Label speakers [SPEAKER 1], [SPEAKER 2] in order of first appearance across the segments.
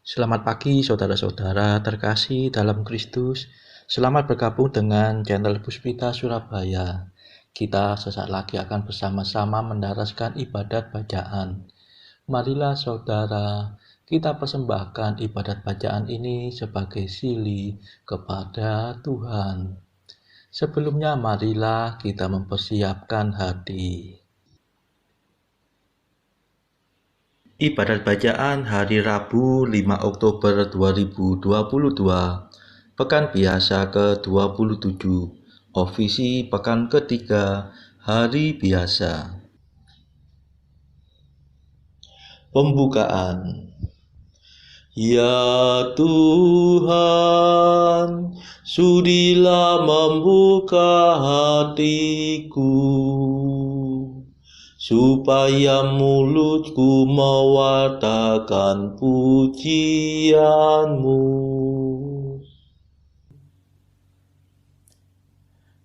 [SPEAKER 1] Selamat pagi saudara-saudara terkasih dalam Kristus. Selamat bergabung dengan channel Puspita Surabaya. Kita sesaat lagi akan bersama-sama mendaraskan ibadat bacaan. Marilah saudara, kita persembahkan ibadat bacaan ini sebagai sili kepada Tuhan. Sebelumnya marilah kita mempersiapkan hati. Ibadat bacaan hari Rabu 5 Oktober 2022, Pekan Biasa ke-27, Ofisi Pekan ketiga, Hari Biasa. Pembukaan. Ya Tuhan, sudilah membuka hatiku, supaya mulutku mewartakan pujian-Mu.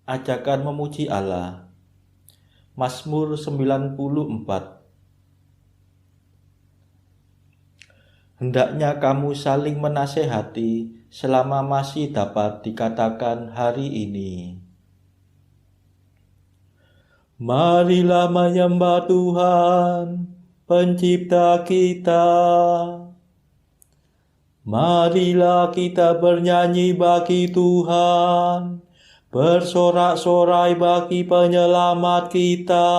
[SPEAKER 1] Ajakan memuji Allah. Mazmur 94. Hendaknya kamu saling menasehati selama masih dapat dikatakan hari ini. Marilah menyembah Tuhan, Pencipta kita. Marilah kita bernyanyi bagi Tuhan, bersorak-sorai bagi penyelamat kita,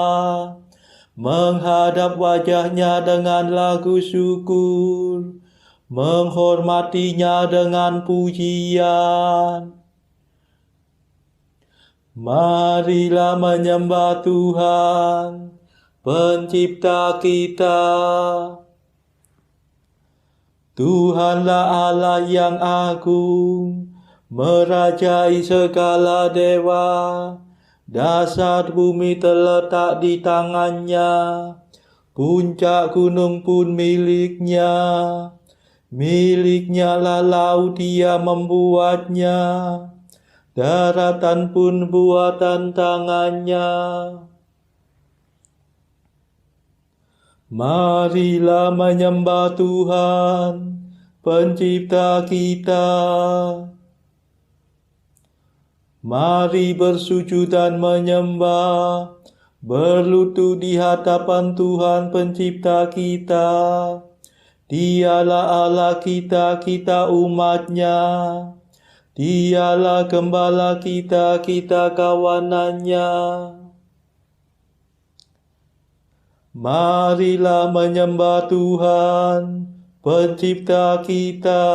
[SPEAKER 1] menghadap wajahnya dengan lagu syukur, menghormatinya dengan pujian. Marilah menyembah Tuhan, Pencipta kita. Tuhanlah Allah yang agung, merajai segala dewa. Dasar bumi terletak di tangannya, puncak gunung pun miliknya. Miliknya lah laut, dia membuatnya, daratan pun buatan tangannya. Marilah menyembah Tuhan, Pencipta kita. Mari bersujud dan menyembah, berlutut di hadapan Tuhan Pencipta kita. Dialah Allah kita, kita umat-Nya. Dialah Gembala kita, kita kawanannya. Marilah menyembah Tuhan, Pencipta kita.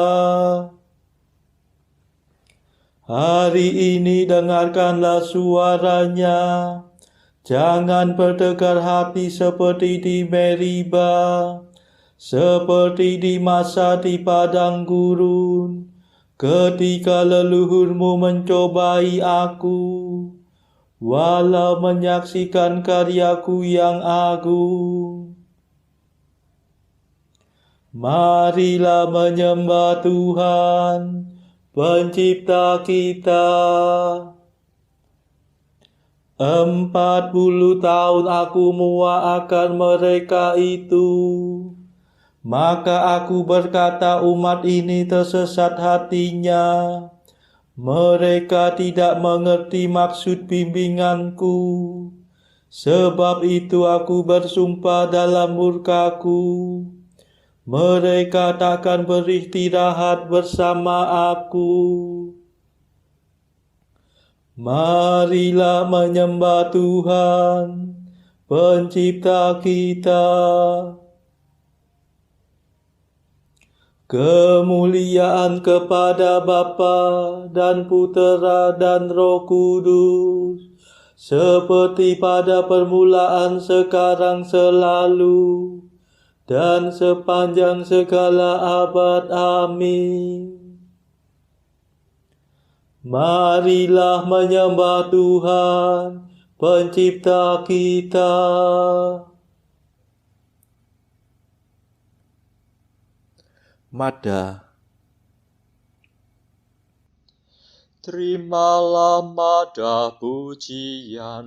[SPEAKER 1] Hari ini dengarkanlah suaranya. Jangan bertegar hati seperti di Meriba, seperti di masa di padang gurun, ketika leluhurmu mencobai aku, walau menyaksikan karyaku yang agung. Marilah menyembah Tuhan, Pencipta kita. 40 tahun aku muak akan mereka itu. Maka aku berkata, umat ini tersesat hatinya. Mereka tidak mengerti maksud bimbinganku. Sebab itu aku bersumpah dalam murkaku, mereka takkan beristirahat bersama aku. Marilah menyembah Tuhan, Pencipta kita. Kemuliaan kepada Bapa dan Putera dan Roh Kudus, seperti pada permulaan, sekarang, selalu, dan sepanjang segala abad. Amin. Marilah menyembah Tuhan, Pencipta kita. Mada.
[SPEAKER 2] Terimalah mada pujian,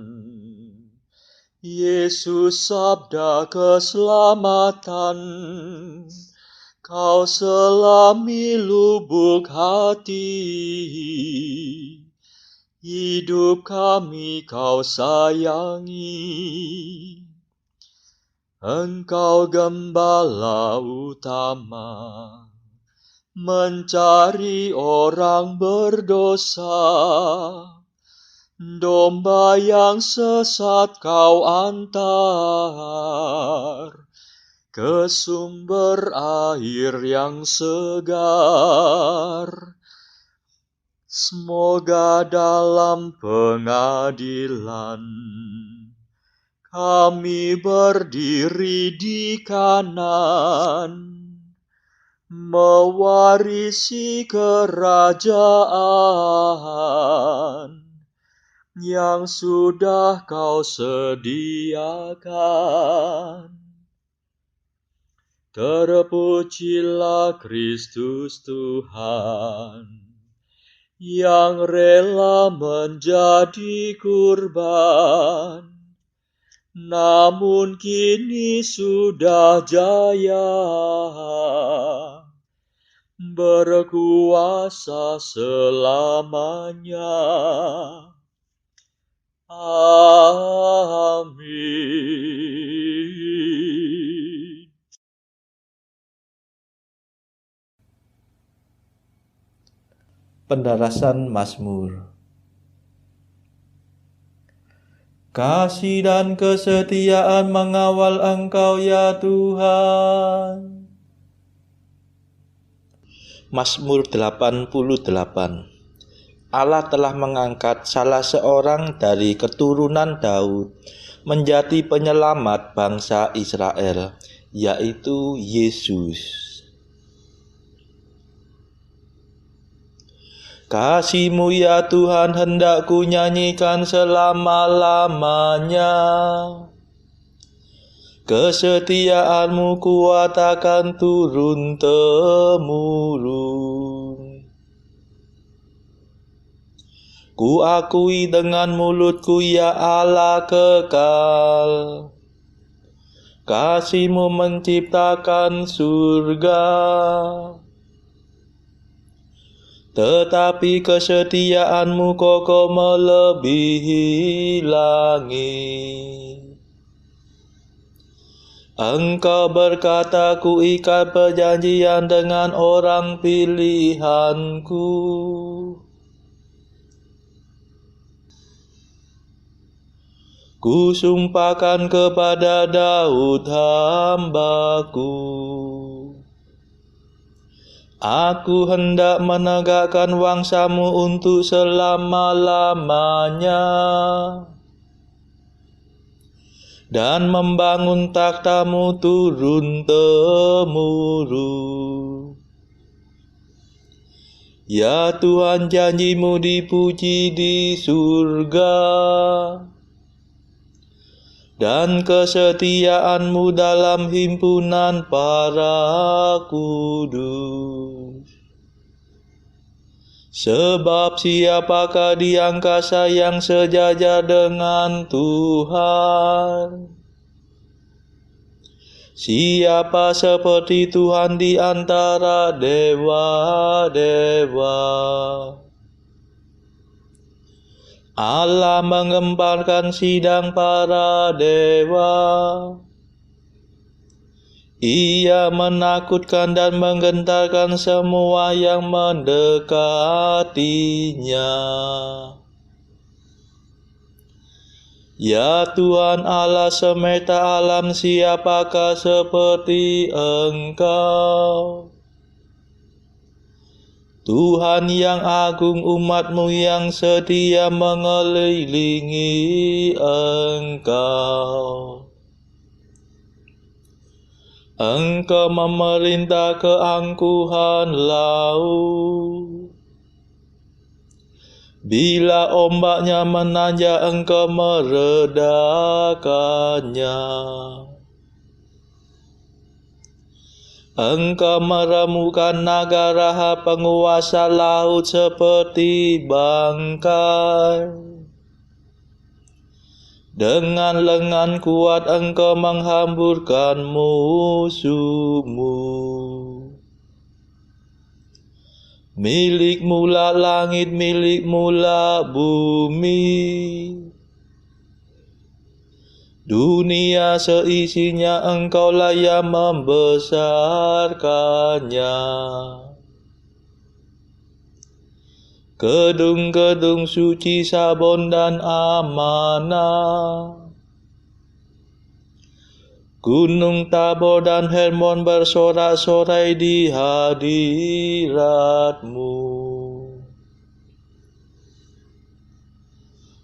[SPEAKER 2] Yesus sabda keselamatan, Kau selami lubuk hati, hidup kami Kau sayangi. Engkau gembala utama, mencari orang berdosa. Domba yang sesat Kau antar ke sumber air yang segar. Semoga dalam pengadilan kami berdiri di kanan, mewarisi kerajaan yang sudah Kau sediakan. Terpujilah Kristus Tuhan, yang rela menjadi kurban, namun kini sudah jaya, berkuasa selamanya. Amin.
[SPEAKER 1] Pendarasan Mazmur. Kasih dan kesetiaan mengawal Engkau ya Tuhan. Mazmur 88. Allah telah mengangkat salah seorang dari keturunan Daud menjadi penyelamat bangsa Israel, yaitu Yesus. Kasih-Mu ya Tuhan hendak ku nyanyikan selama-lamanya. Kesetiaan-Mu kuatakan turun-temurun. Ku akui dengan mulutku ya Allah kekal. Kasih-Mu menciptakan surga, tetapi kesetiaan-Mu kokoh melebihi langit. Engkau berkata, ku ikat perjanjian dengan orang pilihanku. Ku sumpahkan kepada Daud hamba-Ku, aku hendak menegakkan wangsa-Mu untuk selama-lamanya dan membangun takhta-Mu turun-temurun. Ya Tuhan, janji-Mu dipuji di surga, dan kesetiaan-Mu dalam himpunan para kudus. Sebab siapakah di angkasa yang sejajar dengan Tuhan? Siapa seperti Tuhan di antara dewa-dewa? Allah mengemparkan sidang para dewa. Ia menakutkan dan menggentarkan semua yang mendekatinya. Ya Tuhan Allah semesta alam, siapakah seperti Engkau? Tuhan yang agung, umat-Mu yang setia mengelilingi Engkau. Engkau memerintah keangkuhan laut. Bila ombaknya menanjak, Engkau meredakannya. Engkau meremukkan naga raha penguasa laut seperti bangkai. Dengan lengan kuat Engkau menghamburkan musuh-Mu. Milik mula langit, milik mula bumi. Dunia seisinya Engkaulah yang membesarkannya. Gedung-gedung suci, Sabon dan amanah. Gunung Tabor dan Hermon bersorak-sorai di hadirat-Mu.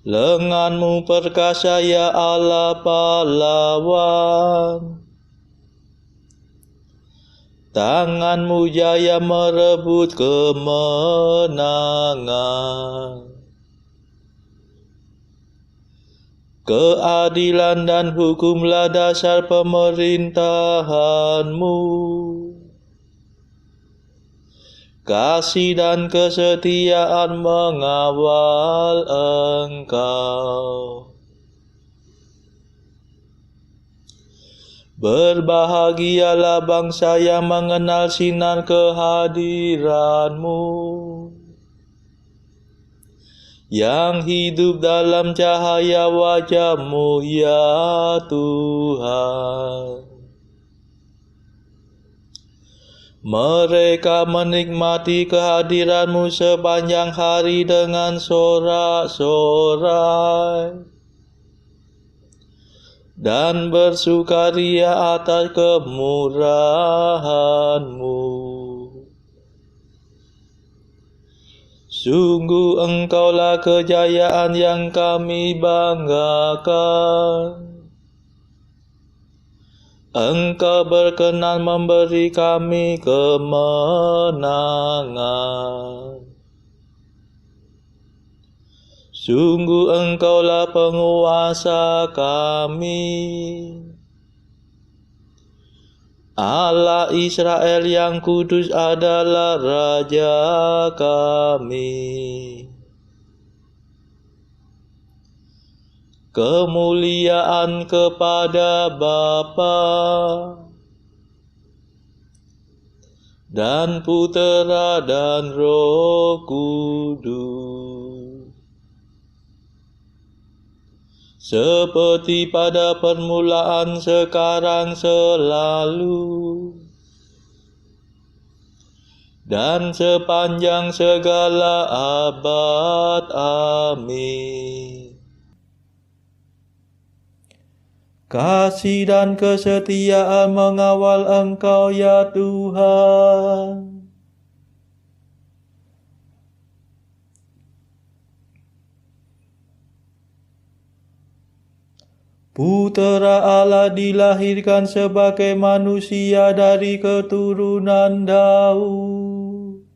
[SPEAKER 1] Lengan-Mu perkasa ya Allah pahlawan. Tangan-Mu jaya merebut kemenangan. Keadilan dan hukumlah dasar pemerintahan-Mu. Kasih dan kesetiaan mengawal Engkau. Berbahagialah bangsa yang mengenal sinar kehadiran-Mu, yang hidup dalam cahaya wajah-Mu ya Tuhan. Mereka menikmati kehadiran-Mu sepanjang hari dengan sorak-sorai dan bersukaria atas kemurahan-Mu. Sungguh Engkaulah kejayaan yang kami banggakan. Engkau berkenan memberi kami kemenangan. Sungguh Engkaulah penguasa kami, Allah Israel yang kudus adalah Raja kami. Kemuliaan kepada Bapa dan Putera dan Roh Kudus, seperti pada permulaan, sekarang, selalu, dan sepanjang segala abad. Amin. Kasih dan kesetiaan mengawal Engkau ya Tuhan. Putera Allah dilahirkan sebagai manusia dari keturunan Daud.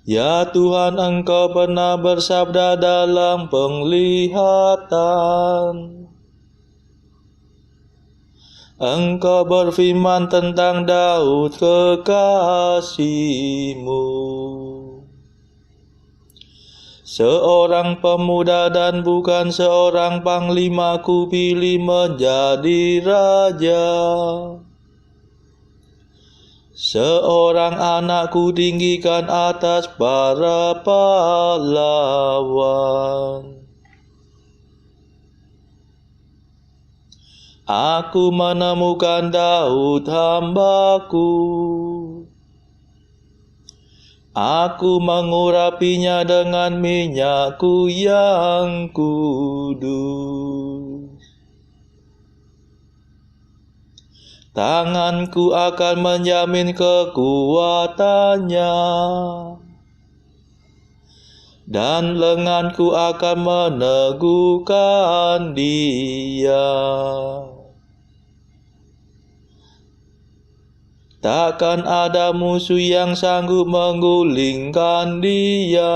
[SPEAKER 1] Ya Tuhan, Engkau pernah bersabda dalam penglihatan. Engkau berfirman tentang Daud kekasih-Mu. Seorang pemuda dan bukan seorang panglima kupilih menjadi raja. Seorang anak kutinggikan atas para pahlawan. Aku menemukan Daud hamba-Ku. Aku mengurapinya dengan minyak-Ku yang kudus. Tangan-Ku akan menjamin kekuatannya, dan lengan-Ku akan meneguhkan dia. Takkan ada musuh yang sanggup menggulingkan dia,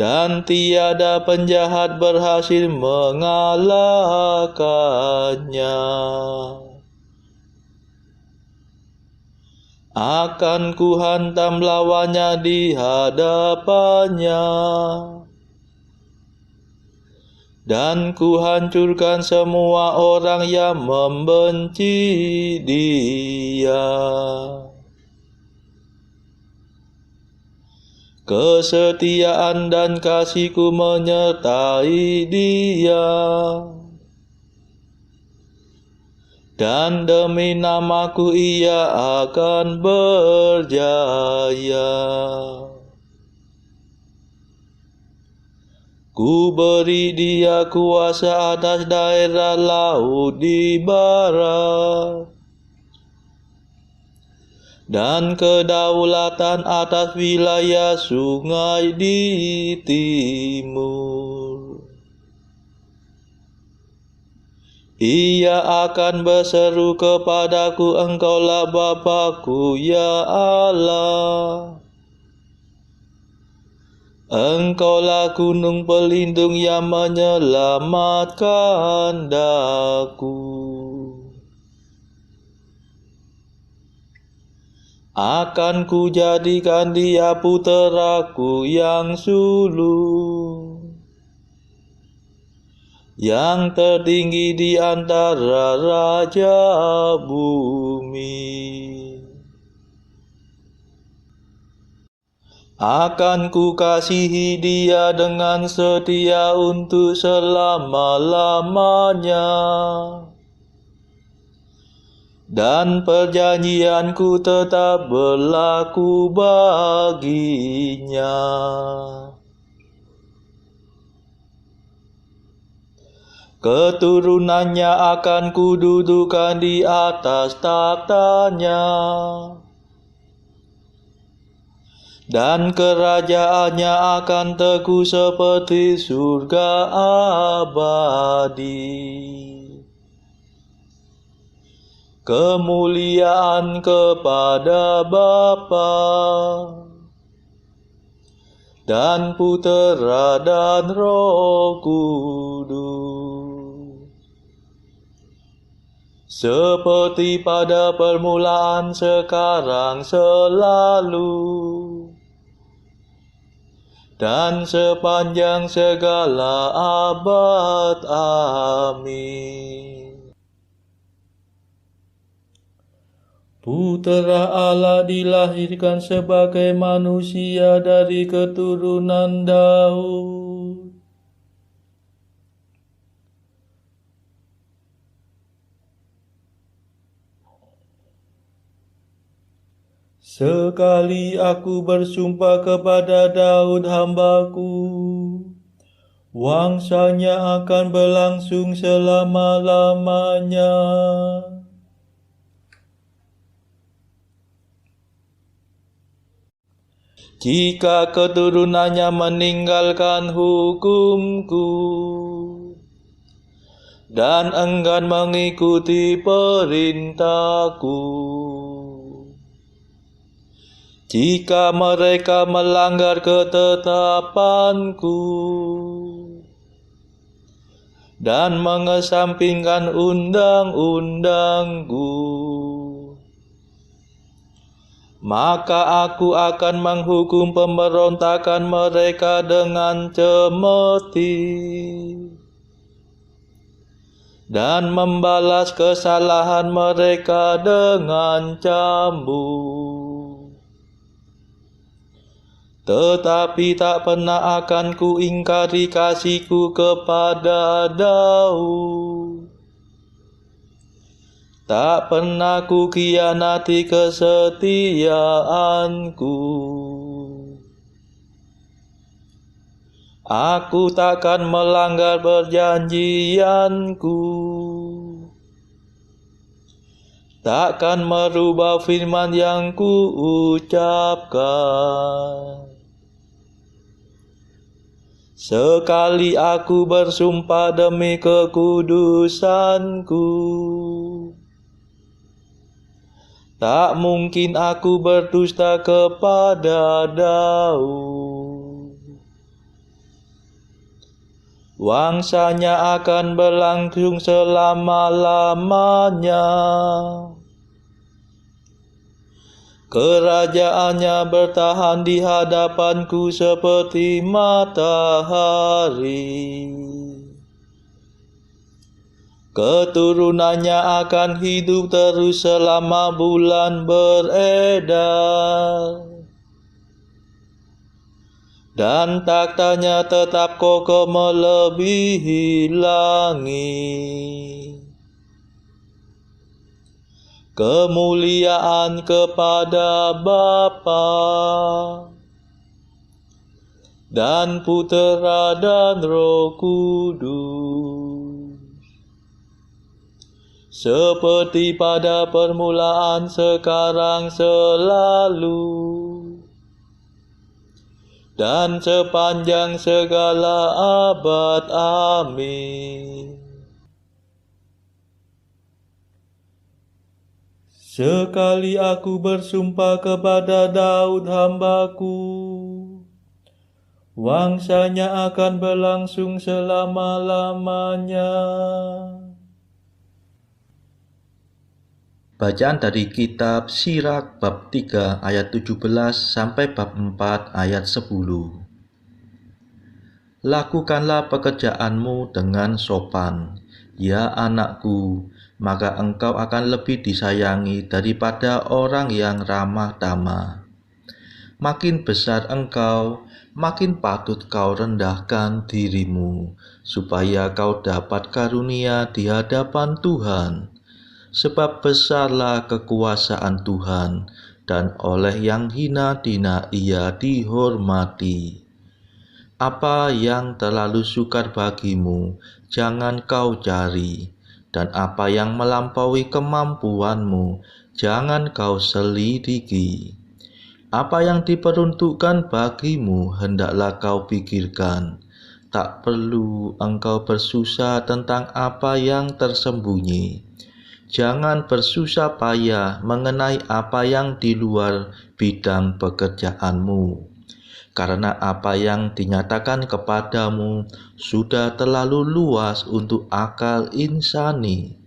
[SPEAKER 1] dan tiada penjahat berhasil mengalahkannya. Akan kuhantam lawannya di hadapannya, dan ku hancurkan semua orang yang membenci Dia. Kesetiaan dan kasih-Ku menyertai Dia, dan demi nama-Ku Ia akan berjaya. Ku beri Dia kuasa atas daerah laut di barat, dan kedaulatan atas wilayah sungai di timur. Ia akan berseru kepadaku, Engkaulah Bapa-Ku, ya Allah. Engkaulah gunung pelindung yang menyelamatkan daku. Akan ku jadikan Dia puteraku yang sulung, yang tertinggi di antara raja bumi. Akan ku kasihi Dia dengan setia untuk selama-lamanya, dan perjanjianku tetap berlaku baginya. Keturunannya akan kududukan di atas taktanya, dan kerajaannya akan teguh seperti surga abadi. Kemuliaan kepada Bapa dan Putera dan Roh Kudus, seperti pada permulaan, sekarang, selalu, dan sepanjang segala abad. Amin. Putera Allah dilahirkan sebagai manusia dari keturunan Daud. Sekali aku bersumpah kepada Daud hamba-Ku, wangsanya akan berlangsung selama-lamanya. Jika keturunannya meninggalkan hukum-Ku dan enggan mengikuti perintah-Ku, jika mereka melanggar ketetapan-Ku dan mengesampingkan undang-undang-Ku, maka aku akan menghukum pemberontakan mereka dengan cemeti dan membalas kesalahan mereka dengan cambuk. Tetapi tak pernah akan kuingkari kasih-Ku kepada Daud. Tak pernah ku khianati kesetiaanku. Aku takkan melanggar perjanjianku. Takkan merubah firman yang ku ucapkan. Sekali aku bersumpah demi kekudusan-Ku, tak mungkin aku berdusta kepada Daud. Wangsanya akan berlangsung selama-lamanya. Kerajaannya bertahan di hadapan-Ku seperti matahari. keturunannya akan hidup terus selama bulan beredar, dan taktanya tetap kokoh melebihi langit. Kemuliaan kepada Bapa dan Putera dan Roh Kudus, seperti pada permulaan, sekarang, selalu, dan sepanjang segala abad. Amin. Sekali aku bersumpah kepada Daud hambaku, wangsanya akan berlangsung selama-lamanya. Bacaan dari kitab Sirak bab 3 ayat 17 sampai bab 4 ayat 10. Lakukanlah pekerjaanmu dengan sopan, ya anakku, maka engkau akan lebih disayangi daripada orang yang ramah tamah. Makin besar engkau, makin patut kau rendahkan dirimu, supaya kau dapat karunia di hadapan Tuhan. Sebab besarlah kekuasaan Tuhan, dan oleh yang hina-hina ia dihormati. Apa yang terlalu sukar bagimu, jangan kau cari, dan apa yang melampaui kemampuanmu, jangan kau selidiki. Apa yang diperuntukkan bagimu, hendaklah kau pikirkan. Tak perlu engkau bersusah tentang apa yang tersembunyi. Jangan bersusah payah mengenai apa yang di luar bidang pekerjaanmu. Karena apa yang dinyatakan kepadamu sudah terlalu luas untuk akal insani.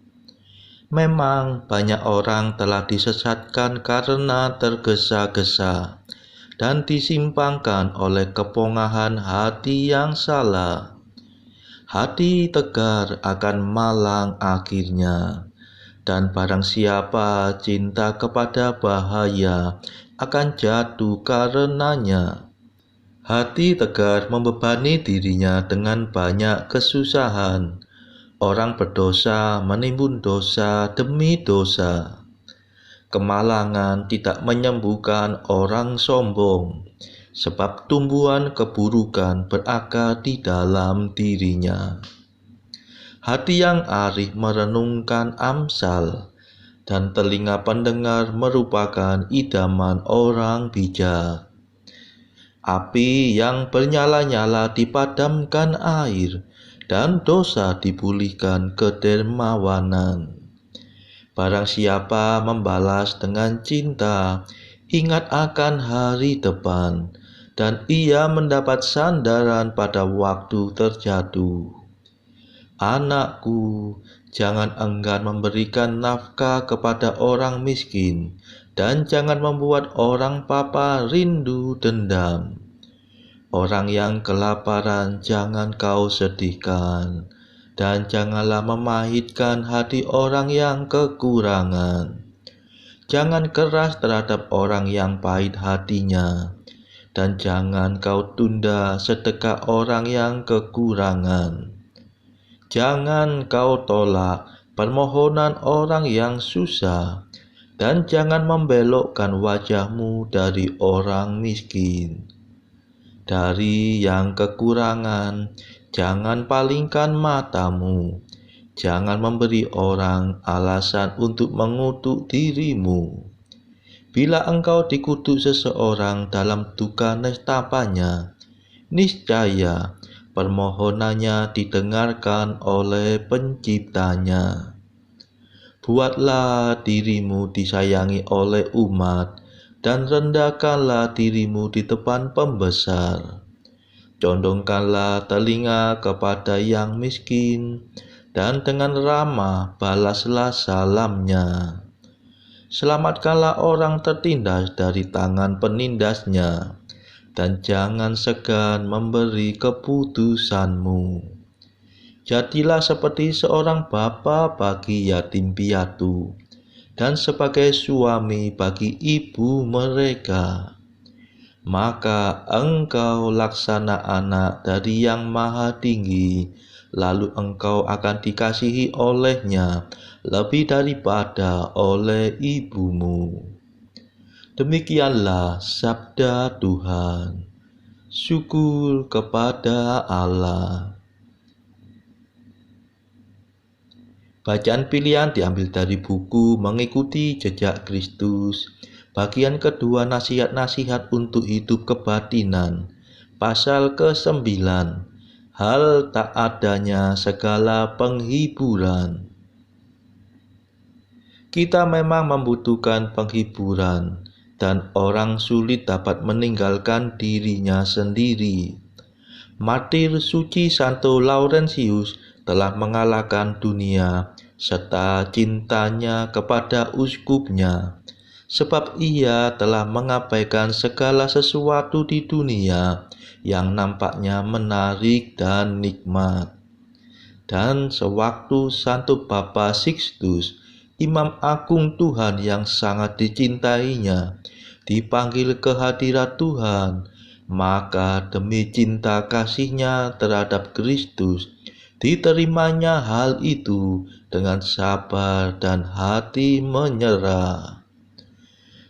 [SPEAKER 1] Memang banyak orang telah disesatkan karena tergesa-gesa dan disimpangkan oleh kepongahan hati yang salah. Hati tegar akan malang akhirnya, dan barang siapa cinta kepada bahaya akan jatuh karenanya. Hati tegar membebani dirinya dengan banyak kesusahan. Orang berdosa menimbun dosa demi dosa. Kemalangan tidak menyembuhkan orang sombong, sebab tumbuhan keburukan berakar di dalam dirinya. Hati yang arif merenungkan amsal, dan telinga pendengar merupakan idaman orang bijak. Api yang bernyala-nyala dipadamkan air, dan dosa dipulihkan kedermawanan. Barang siapa membalas dengan cinta, ingat akan hari depan, dan ia mendapat sandaran pada waktu terjatuh. Anakku, jangan enggan memberikan nafkah kepada orang miskin, dan jangan membuat orang papa rindu dendam. Orang yang kelaparan jangan kau sedihkan, dan janganlah memahitkan hati orang yang kekurangan. Jangan keras terhadap orang yang pahit hatinya, dan jangan kau tunda sedekah orang yang kekurangan. Jangan kau tolak permohonan orang yang susah, dan jangan membelokkan wajahmu dari orang miskin. Dari yang kekurangan, jangan palingkan matamu. Jangan memberi orang alasan untuk mengutuk dirimu. Bila engkau dikutuk seseorang dalam duka nestapanya, niscaya permohonannya didengarkan oleh penciptanya. Buatlah dirimu disayangi oleh umat, dan rendahkanlah dirimu di depan pembesar. Condongkanlah telinga kepada yang miskin, dan dengan ramah balaslah salamnya. Selamatkanlah orang tertindas dari tangan penindasnya, dan jangan segan memberi keputusanmu. Jadilah seperti seorang bapa bagi yatim piatu, dan sebagai suami bagi ibu mereka. Maka engkau laksana anak dari Yang Maha Tinggi, lalu engkau akan dikasihi olehnya lebih daripada oleh ibumu. Demikianlah sabda Tuhan. Syukur kepada Allah. Bacaan pilihan diambil dari buku Mengikuti Jejak Kristus, bagian kedua nasihat-nasihat untuk hidup kebatinan, pasal ke-9, hal tak adanya segala penghiburan. Kita memang membutuhkan penghiburan, dan orang sulit dapat meninggalkan dirinya sendiri. Martir suci Santo Laurentius telah mengalahkan dunia serta cintanya kepada uskupnya, sebab ia telah mengabaikan segala sesuatu di dunia yang nampaknya menarik dan nikmat. Dan sewaktu Santo Bapa Sixtus, Imam Agung Tuhan yang sangat dicintainya, dipanggil ke hadirat Tuhan, maka demi cinta kasihnya terhadap Kristus, diterimanya hal itu dengan sabar dan hati menyerah.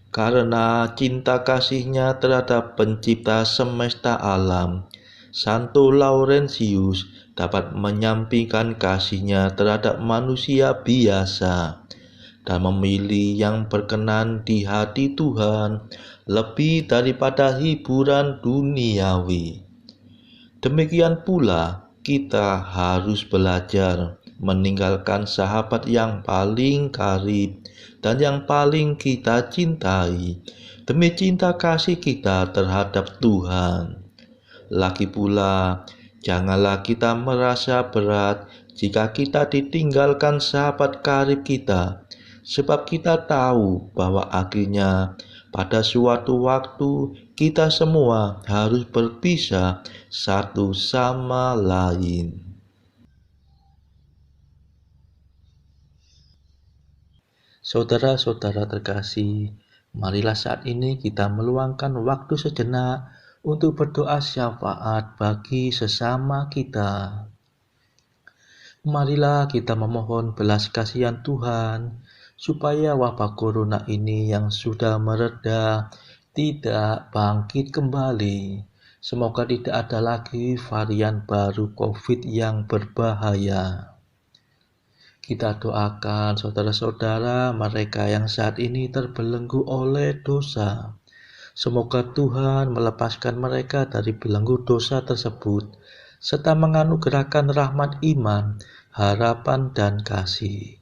[SPEAKER 1] Karena cinta kasihnya terhadap pencipta semesta alam, Santo Laurentius dapat menyampingkan kasihnya terhadap manusia biasa dan memilih yang berkenan di hati Tuhan lebih daripada hiburan duniawi. Demikian pula kita harus belajar meninggalkan sahabat yang paling karib dan yang paling kita cintai demi cinta kasih kita terhadap Tuhan. Lagi pula, janganlah kita merasa berat jika kita ditinggalkan sahabat karib kita, sebab kita tahu bahwa akhirnya pada suatu waktu kita semua harus berpisah satu sama lain. Saudara-saudara terkasih, marilah saat ini kita meluangkan waktu sejenak untuk berdoa syafaat bagi sesama kita. Marilah kita memohon belas kasihan Tuhan, supaya wabah corona ini yang sudah mereda tidak bangkit kembali. Semoga tidak ada lagi varian baru COVID yang berbahaya. Kita doakan saudara-saudara mereka yang saat ini terbelenggu oleh dosa. Semoga Tuhan melepaskan mereka dari belenggu dosa tersebut, serta menganugerahkan rahmat iman, harapan, dan kasih.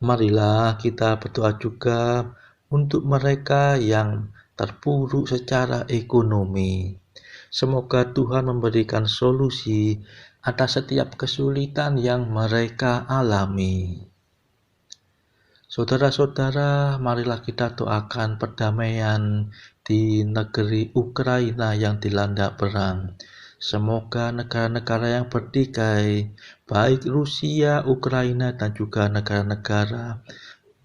[SPEAKER 1] Marilah kita berdoa juga untuk mereka yang terpuruk secara ekonomi. Semoga Tuhan memberikan solusi atas setiap kesulitan yang mereka alami. Saudara-saudara, marilah kita doakan perdamaian di negeri Ukraina yang dilanda perang. Semoga negara-negara yang bertikai, baik Rusia, Ukraina, dan juga negara-negara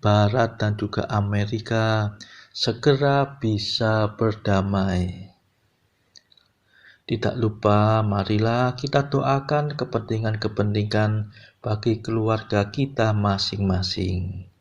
[SPEAKER 1] Barat dan juga Amerika, segera bisa berdamai. Tidak lupa, marilah kita doakan kepentingan-kepentingan bagi keluarga kita masing-masing.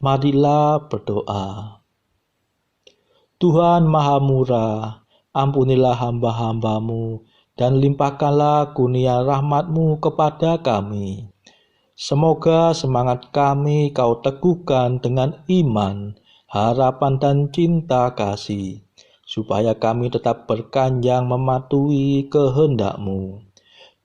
[SPEAKER 1] Marilah berdoa. Tuhan Maha Murah, ampunilah hamba-hamba-Mu dan limpahkanlah kurnia rahmat-Mu kepada kami. Semoga semangat kami Kau teguhkan dengan iman, harapan dan cinta kasih, supaya kami tetap berkanjang mematuhi kehendak-Mu.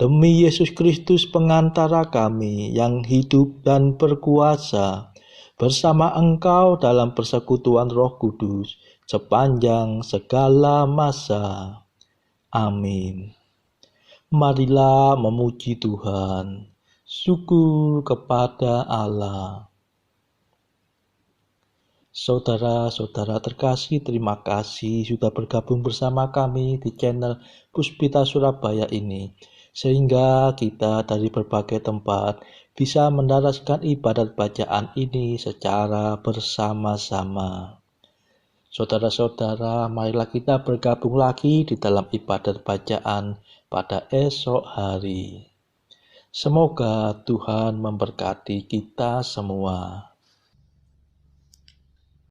[SPEAKER 1] Demi Yesus Kristus pengantara kami yang hidup dan berkuasa, bersama Engkau dalam persekutuan Roh Kudus, sepanjang segala masa. Amin. Marilah memuji Tuhan. Syukur kepada Allah. Saudara-saudara terkasih, terima kasih sudah bergabung bersama kami di channel Puspita Surabaya ini, sehingga kita dari berbagai tempat bisa mendaraskan ibadat bacaan ini secara bersama-sama. Saudara-saudara, marilah kita bergabung lagi di dalam ibadat bacaan pada esok hari. Semoga Tuhan memberkati kita semua.